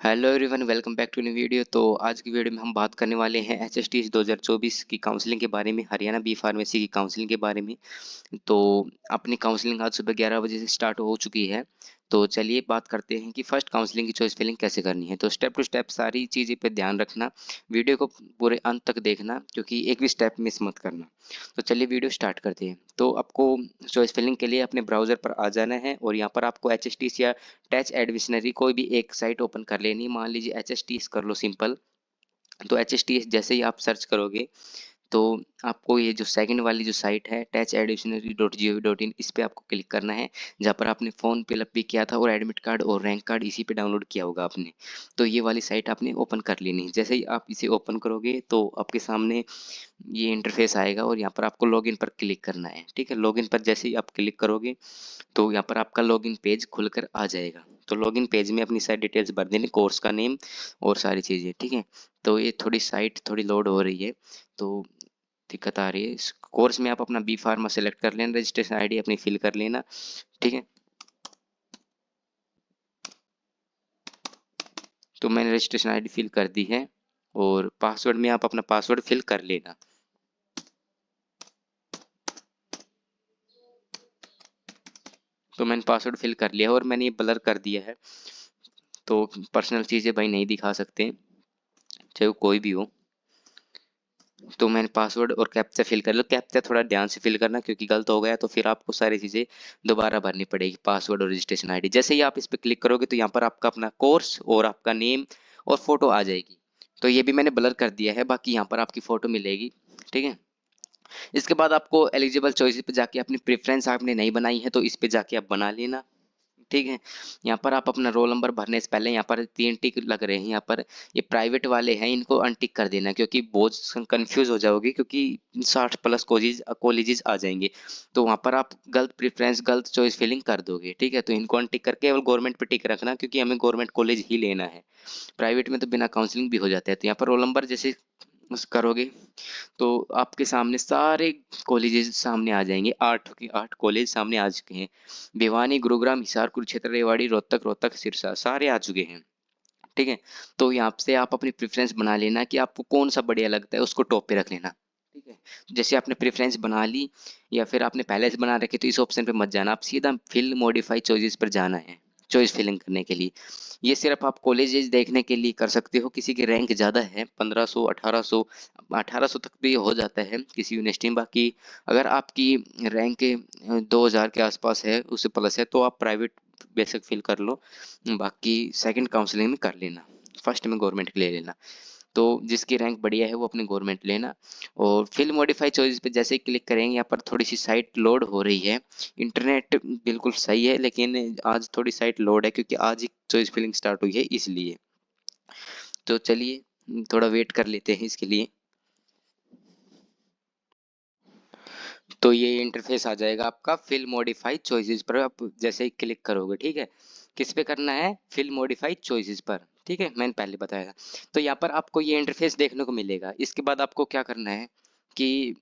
Hello everyone, welcome back to new video. तो आज की वीडियो में हम बात करने वाले हैं एचएसटी 2024 की काउंसलिंग के बारे में, हरियाणा बी फार्मेसी की काउंसलिंग के बारे में। तो अपनी काउंसलिंग आज सुबह 11 बजे से स्टार्ट हो चुकी है। तो चलिए बात करते हैं कि फर्स्ट काउंसलिंग की चॉइस फिलिंग कैसे करनी है। तो स्टेप टू स्टेप सारी चीज़ें पे ध्यान रखना, वीडियो को पूरे अंत तक देखना क्योंकि एक भी स्टेप मिस मत करना। तो चलिए वीडियो स्टार्ट करते हैं। तो आपको चॉइस फिलिंग के लिए अपने ब्राउज़र पर आ जाना है और यहाँ पर आपको एचएसटी या टच एडविशनरी कोई भी एक साइट ओपन कर लेनी है। मान लीजिए एचएसटी कर लो सिंपल। तो एचएसटी जैसे ही आप सर्च करोगे तो आपको ये जो सेकंड वाली जो साइट है touchadditionary.gov.in, इस पे आपको क्लिक करना है, जहाँ पर आपने फॉर्म फिलअप भी किया था और एडमिट कार्ड और रैंक कार्ड इसी पे डाउनलोड किया होगा आपने। तो ये वाली साइट आपने ओपन कर लेनी है। जैसे ही आप इसे ओपन करोगे तो आपके सामने ये इंटरफेस आएगा और यहाँ पर आपको लॉगिन पर क्लिक करना है। ठीक है, लॉगिन पर जैसे ही आप क्लिक करोगे तो यहाँ पर आपका लॉगिन पेज खुलकर आ जाएगा। तो लॉगिन पेज में अपनी सारी डिटेल्स भर देनी, कोर्स का नेम और सारी चीज़ें। ठीक है, तो ये थोड़ी साइट थोड़ी लोड हो रही है तो दिक्कत आ रही है। इस कोर्स में आप अपना बी फार्मा सेलेक्ट कर लेना, रजिस्ट्रेशन आईडी अपनी फिल कर लेना। ठीक है, तो मैंने रजिस्ट्रेशन आईडी फिल कर दी है और पासवर्ड में आप अपना पासवर्ड फिल कर लेना। तो मैंने पासवर्ड फिल कर लिया है और मैंने ये ब्लर कर दिया है। तो पर्सनल चीज़ें भाई नहीं दिखा सकते, चाहे वो कोई भी हो। तो मैंने पासवर्ड और कैप्चा फिल कर लो। कैप्चा थोड़ा ध्यान से फिल करना क्योंकि गलत हो गया तो फिर आपको सारी चीज़ें दोबारा भरनी पड़ेगी, पासवर्ड और रजिस्ट्रेशन आईडी। जैसे ही आप इस पर क्लिक करोगे तो यहाँ पर आपका अपना कोर्स और आपका नेम और फोटो आ जाएगी। तो ये भी मैंने ब्लर कर दिया है, बाकी यहाँ पर आपकी फोटो मिलेगी। ठीक है, इसके बाद आपको एलिजिबल चॉइस पे जाके अपनी प्रेफरेंस आपने नहीं बनाई है तो इस पे जाके आप बना लेना। ठीक है, यहाँ पर आप अपना रोल नंबर भरने से पहले यहाँ पर 3 टिक लग रहे हैं। यहाँ पर ये प्राइवेट वाले हैं, इनको अनटिक कर देना क्योंकि बहुत कंफ्यूज हो जाओगे क्योंकि 60 प्लस कॉलेजेस आ जाएंगे। तो वहाँ पर आप गलत प्रेफरेंस गलत चॉइस फिलिंग कर दोगे। ठीक है, तो इनको अनटिक करके केवल गवर्नमेंट पे टिक रखना क्योंकि हमें गवर्नमेंट कॉलेज ही लेना है। प्राइवेट में तो बिना काउंसलिंग भी हो जाता है। तो यहाँ पर रोल नंबर जैसे करोगे तो आपके सामने सारे कॉलेजेस सामने आ जाएंगे। 8 के 8 कॉलेज सामने आ चुके हैं। भिवानी, गुरुग्राम, हिसार, कुरुक्षेत्र, रेवाड़ी, रोहतक, सिरसा सारे आ चुके हैं। ठीक है, तो यहाँ से आप अपनी प्रेफरेंस बना लेना कि आपको कौन सा बढ़िया लगता है, उसको टॉप पे रख लेना। ठीक है, जैसे आपने प्रेफरेंस बना ली या फिर आपने पहले से बना रखी तो इस ऑप्शन पे मत जाना, आप सीधा फिल मॉडिफाई चॉइसेस पर जाना है चॉइस फिलिंग करने के लिए। ये सिर्फ आप कॉलेजेस देखने के लिए कर सकते हो। किसी की रैंक ज़्यादा है 1500 1800, 1800 तक भी हो जाता है किसी यूनिवर्सिटी में। बाकी अगर आपकी रैंक 2000 के आसपास है, उससे प्लस है, तो आप प्राइवेट बेशक फिल कर लो, बाकी सेकंड काउंसलिंग में कर लेना, फर्स्ट में गवर्नमेंट ले लेना। तो जिसकी रैंक बढ़िया है वो अपनी गवर्नमेंट लेना। और फिल मॉडिफाई चॉइस पे जैसे ही क्लिक करेंगे यहाँ पर थोड़ी सी साइट लोड हो रही है। इंटरनेट बिल्कुल सही है लेकिन आज थोड़ी साइट लोड है क्योंकि आज ही चॉइस फिलिंग स्टार्ट हुई है इसलिए। तो चलिए थोड़ा वेट कर लेते हैं इसके लिए। तो ये इंटरफेस आ जाएगा आपका फिल मॉडिफाई चॉइसेस पर, आप जैसे ही क्लिक करोगे। ठीक है, किस पे करना है, फिल मॉडिफाई चॉइसेस पर। ठीक है, मैंने पहले बताया था। तो यहाँ पर आपको ये इंटरफेस देखने को मिलेगा। इसके बाद आपको क्या करना है कि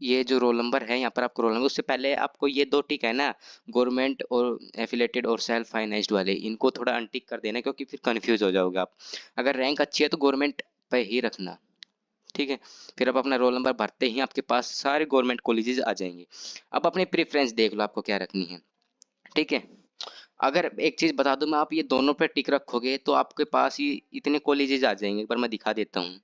ये जो रोल नंबर है, यहाँ पर आपको रोल नंबर, उससे पहले आपको ये 2 टिक है ना, गवर्नमेंट और एफिलेटेड और सेल्फ फाइनेंस्ड वाले, इनको थोड़ा अनटिक कर देना क्योंकि फिर कंफ्यूज हो जाओगे आप। अगर रैंक अच्छी है तो गवर्नमेंट पे ही रखना। ठीक है, फिर आप अपना रोल नंबर भरते ही आपके पास सारे गवर्नमेंट कॉलेजेस आ जाएंगे। अब अपनी प्रेफरेंस देख लो आपको क्या रखनी है। ठीक है, अगर एक चीज बता दूं मैं, आप ये दोनों पे टिक रखोगे तो आपके पास ये इतने कॉलेजेस आ जाएंगे। एक बार मैं दिखा देता हूँ,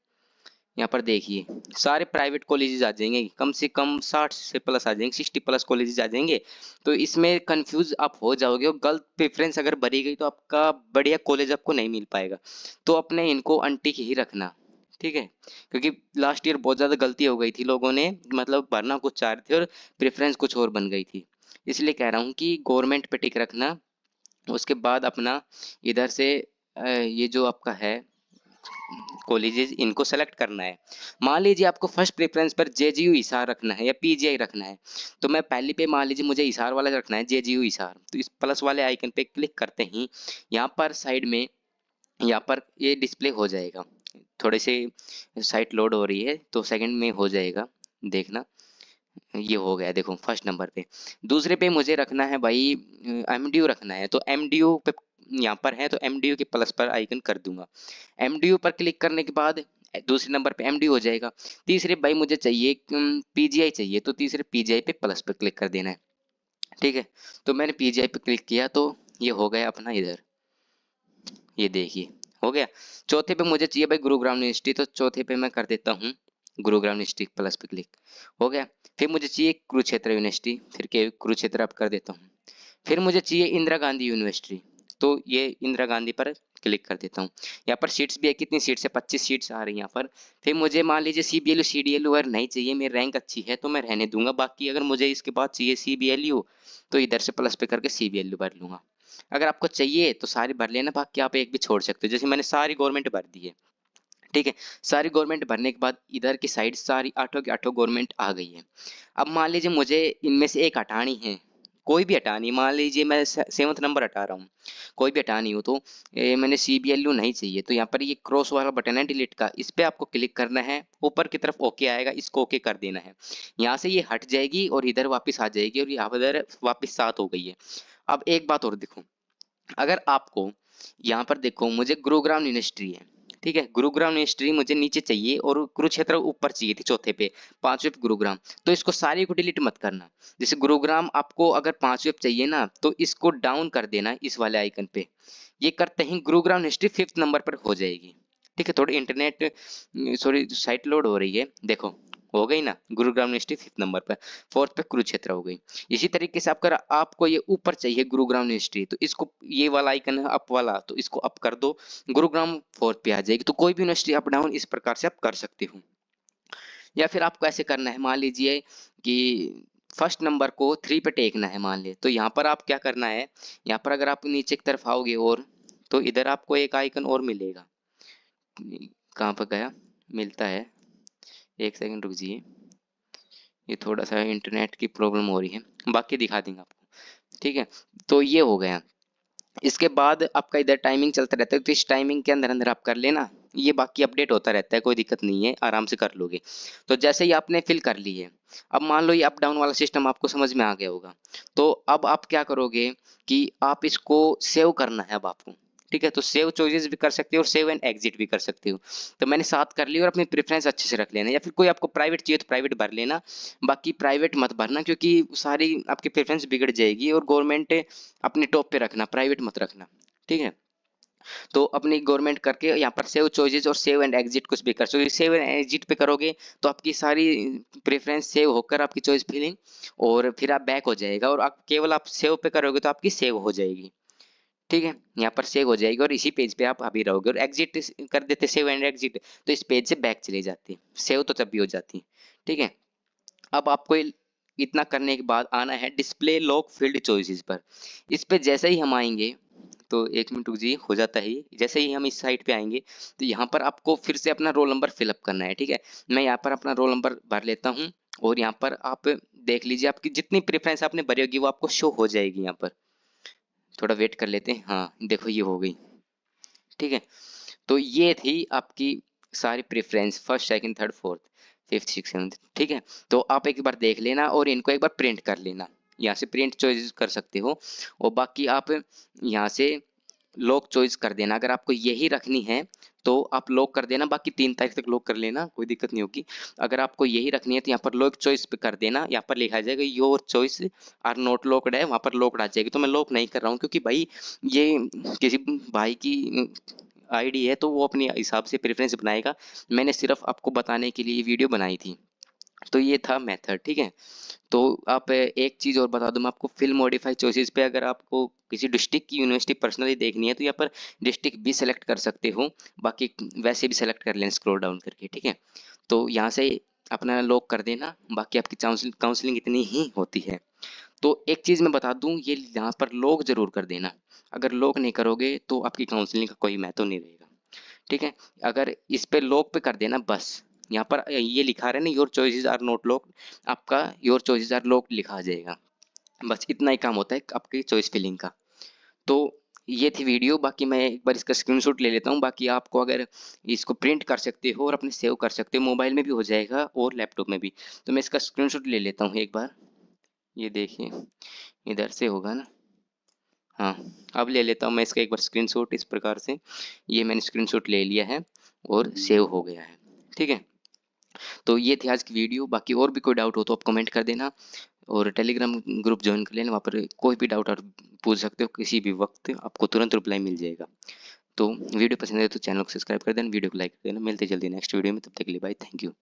यहाँ पर देखिए सारे प्राइवेट कॉलेजेस आ जाएंगे, कम से कम 60 से प्लस आ जाएंगे, 60 प्लस कॉलेजेस आ जाएंगे। तो इसमें कंफ्यूज आप हो जाओगे और गलत प्रेफरेंस अगर भरी गई तो आपका बढ़िया कॉलेज आपको नहीं मिल पाएगा। तो अपने इनको अनटिक ही रखना। ठीक है, क्योंकि लास्ट ईयर बहुत ज़्यादा गलती हो गई थी, लोगों ने मतलब भरना कुछ चाह रहे थे और प्रेफरेंस कुछ और बन गई थी। इसलिए कह रहा हूँ कि गवर्नमेंट पे टिक रखना। उसके बाद अपना इधर से ये जो आपका है कॉलेजेस, इनको सेलेक्ट करना है। मान लीजिए आपको फर्स्ट प्रेफरेंस पर जेजीयू हिसार रखना है या पीजीआई रखना है। तो मैं पहली पे मान लीजिए मुझे हिसार वाला रखना है, जेजीयू हिसार। तो इस प्लस वाले आइकन पे क्लिक करते ही यहाँ पर साइड में, यहाँ पर ये डिस्प्ले हो जाएगा। थोड़े से साइट लोड हो रही है तो सेकंड में हो जाएगा, देखना। ये हो गया देखो फर्स्ट नंबर पे। दूसरे पे मुझे रखना है भाई एमडीयू रखना है, तो एमडीयू पे यहाँ पर है तो एमडीयू के प्लस पर आइकन कर दूंगा। एमडीयू पर क्लिक करने के बाद दूसरे नंबर पे एमडीयू हो जाएगा। तीसरे भाई मुझे चाहिए पीजीआई चाहिए, तो तीसरे पीजीआई पे प्लस पे क्लिक कर देना है। ठीक है, तो मैंने पीजीआई पे क्लिक किया तो ये हो गया अपना इधर, ये देखिए हो गया। चौथे पे मुझे चाहिए भाई गुरुग्राम यूनिवर्सिटी, तो चौथे पे मैं कर देता हूँ गुरुग्राम यूनिवर्सिटी प्लस पे क्लिक, हो गया। फिर मुझे चाहिए कुरुक्षेत्र यूनिवर्सिटी, फिर के कुरुक्षेत्र अब कर देता हूँ। फिर मुझे चाहिए इंदिरा गांधी यूनिवर्सिटी, तो ये इंदिरा गांधी पर क्लिक कर देता हूँ। यहाँ पर सीट्स भी है, कितनी सीट्स है, 25 सीट्स आ रही हैं यहाँ पर। फिर मुझे मान लीजिए सीबीएलयू सीडीएलयू अगर नहीं चाहिए, मेरी रैंक अच्छी है तो मैं रहने दूंगा, बाकी अगर मुझे इसके बाद चाहिए सीबीएलयू तो इधर से प्लस पे करके सीबीएलयू भर लूंगा। अगर आपको चाहिए तो सारी भर लेना, बाकी आप एक भी छोड़ सकते हो, जैसे मैंने सारी गवर्नमेंट भर दी है। ठीक है, सारी गवर्नमेंट भरने के बाद इधर की साइड सारी आठों की आठों गवर्नमेंट आ गई है। अब मान लीजिए मुझे इनमें से एक हटानी है, कोई भी हटानी, मान लीजिए मैं 7th नंबर हटा रहा हूँ, कोई भी हटानी हो तो मैंने सीबीएलयू नहीं चाहिए, तो यहाँ पर ये क्रॉस वाला बटन है डिलीट का, इस पे आपको क्लिक करना है, ऊपर की तरफ ओके आएगा, इसको ओके कर देना है। यहाँ से ये हट जाएगी और इधर वापस आ जाएगी, और यहाँ पर इधर वापस 7 हो गई है। अब एक बात और देखो, अगर आपको यहाँ पर देखो मुझे गुरुग्राम यूनिवर्सिटी है, ठीक है, गुरुग्राम यूनिवर्सिटी मुझे नीचे चाहिए और कुरुक्षेत्र ऊपर चाहिए थी चौथे पे, पांचवे पे गुरुग्राम, तो इसको सारी को डिलीट मत करना। जैसे गुरुग्राम आपको अगर पांचवे पे चाहिए ना, तो इसको डाउन कर देना इस वाले आइकन पे, ये करते ही गुरुग्राम यूनिवर्सिटी 5th नंबर पर हो जाएगी। ठीक है, थोड़ी इंटरनेट सॉरी साइट लोड हो रही है, देखो हो गई ना, गुरुग्राम यूनिवर्सिटी 5th नंबर पर, 4th पे कुरुक्षेत्र हो गई। इसी तरीके से आपका आपको ये ऊपर चाहिए गुरुग्राम यूनिवर्सिटी, तो इसको ये वाला आइकन है अप वाला, तो इसको अप कर दो, गुरुग्राम 4th पे आ जाएगी। तो कोई भी यूनिवर्सिटी अप डाउन इस प्रकार से आप कर सकते हो। या फिर आपको ऐसे करना है, मान लीजिए कि फर्स्ट नंबर को 3 पे टेकना है मान लिए, तो यहाँ पर आप क्या करना है, यहाँ पर अगर आप नीचे की तरफ आओगे और तो इधर आपको एक आइकन और मिलेगा, कहाँ पर गया, मिलता है, एक सेकंड रुक जाइए, ये थोड़ा सा इंटरनेट की प्रॉब्लम हो रही है, बाकी दिखा देंगे आपको। ठीक है, तो ये हो गया। इसके बाद आपका इधर टाइमिंग चलता रहता है, तो इस टाइमिंग के अंदर अंदर आप कर लेना, ये बाकी अपडेट होता रहता है, कोई दिक्कत नहीं है, आराम से कर लोगे। तो जैसे ही आपने फिल कर ली है, अब मान लो ये अप डाउन वाला सिस्टम आपको समझ में आ गया होगा, तो अब आप क्या करोगे कि आप इसको सेव करना है अब आपको। ठीक है, तो सेव चॉइसेस भी कर सकते हो और सेव एंड एग्जिट भी कर सकते हो। तो मैंने 7 कर ली, और अपनी प्रेफरेंस अच्छे से रख लेना, या फिर कोई आपको प्राइवेट चाहिए तो प्राइवेट भर लेना, बाकी प्राइवेट मत भरना, क्योंकि सारी आपकी प्रेफरेंस बिगड़ जाएगी, और गवर्नमेंट अपने टॉप पे रखना, प्राइवेट मत रखना। ठीक है, तो अपनी गवर्नमेंट करके यहाँ पर सेव चॉइसेस और सेव एंड एग्जिट कुछ भी कर सकते हो। सेव एंड एग्जिट पे करोगे तो आपकी सारी प्रेफरेंस सेव होकर आपकी चॉइस फिलिंग, और फिर आप बैक हो जाएगा, और आप केवल आप सेव पे करोगे तो आपकी सेव हो जाएगी। ठीक है, यहाँ पर सेव हो जाएगी और इसी पेज पे आप अभी रहोगे, और एग्जिट कर देते सेव एंड एग्जिट, तो इस पेज से बैक चले जाते, सेव तो तब भी हो जाती। ठीक है, अब आपको इतना करने के बाद आना है डिस्प्ले लॉक फील्ड चॉइसेस पर। इस पे जैसे ही हम आएंगे, तो एक मिनट रुक जी, हो जाता है, जैसे ही हम इस साइट पे आएंगे तो यहाँ पर आपको फिर से अपना रोल नंबर फिलअप करना है। ठीक है, मैं यहाँ पर अपना रोल नंबर भर लेता हूँ, और यहाँ पर आप देख लीजिए आपकी जितनी प्रेफरेंस आपने भरी होगी वो आपको शो हो जाएगी। यहाँ पर थोड़ा वेट कर लेते हैं, हाँ देखो ये हो गई। ठीक है, तो ये थी आपकी सारी preference, first second third fourth fifth six seventh. ठीक है, तो आप एक बार देख लेना और इनको एक बार प्रिंट कर लेना, यहाँ से प्रिंट चॉइस कर सकते हो, और बाकी आप यहाँ से लॉक चॉइस कर देना। अगर आपको यही रखनी है तो आप लॉक कर देना, बाकी 3 तारीख तक लॉक कर लेना, कोई दिक्कत नहीं होगी। अगर आपको यही रखनी है तो यहाँ पर लॉक चॉइस पे कर देना, यहाँ पर लिखा जाएगा your choice are not locked है, वहाँ पर लॉक्ड आ जाएगी। तो मैं लॉक नहीं कर रहा हूँ क्योंकि भाई ये किसी भाई की आईडी है, तो वो अपने हिसाब से प्रेफरेंस बनाएगा, मैंने सिर्फ आपको बताने के लिए वीडियो बनाई थी। तो ये था मेथड। ठीक है, तो आप एक चीज़ और बता दूं मैं आपको, फिल मॉडिफाई चॉइसेस पे अगर आपको किसी डिस्ट्रिक्ट की यूनिवर्सिटी पर्सनली देखनी है तो यहाँ पर डिस्ट्रिक्ट भी सेलेक्ट कर सकते हो, बाकी वैसे भी सेलेक्ट कर लें स्क्रॉल डाउन करके। ठीक है, तो यहाँ से अपना लॉक कर देना, बाकी आपकी काउंसलिंग इतनी ही होती है। तो एक चीज़ मैं बता दूं, ये यहाँ पर लॉक जरूर कर देना, अगर लॉक नहीं करोगे तो आपकी काउंसलिंग का कोई महत्व नहीं रहेगा। ठीक है, अगर इस पे लॉक पे कर देना बस, यहाँ पर ये लिखा रहा है ना your choices are not lock, आपका योर चॉइसेस आर लॉक लिखा आ जाएगा, बस इतना ही काम होता है आपकी चॉइस फिलिंग का। तो ये थी वीडियो, बाकी मैं एक बार इसका स्क्रीनशॉट ले लेता हूँ। बाकी आपको अगर इसको प्रिंट कर सकते हो और अपने सेव कर सकते हो, मोबाइल में भी हो जाएगा और लैपटॉप में भी। तो मैं इसका स्क्रीनशॉट ले लेता हूँ एक बार। ये देखिए, इधर से होगा ना, हाँ, अब ले लेता हूँ मैं इसका एक बार स्क्रीनशॉट इस प्रकार से। ये मैंने स्क्रीनशॉट ले लिया है और सेव हो गया है। ठीक है, तो ये थी आज की वीडियो। बाकी और भी कोई डाउट हो तो आप कमेंट कर देना, और टेलीग्राम ग्रुप ज्वाइन कर लेना। वहाँ पर कोई भी डाउट आप पूछ सकते हो, किसी भी वक्त आपको तुरंत रिप्लाई मिल जाएगा। तो वीडियो पसंद है तो चैनल को सब्सक्राइब कर देना, वीडियो को लाइक कर देना। मिलते जल्दी नेक्स्ट वीडियो में, तब तक के लिए बाय, थैंक यू।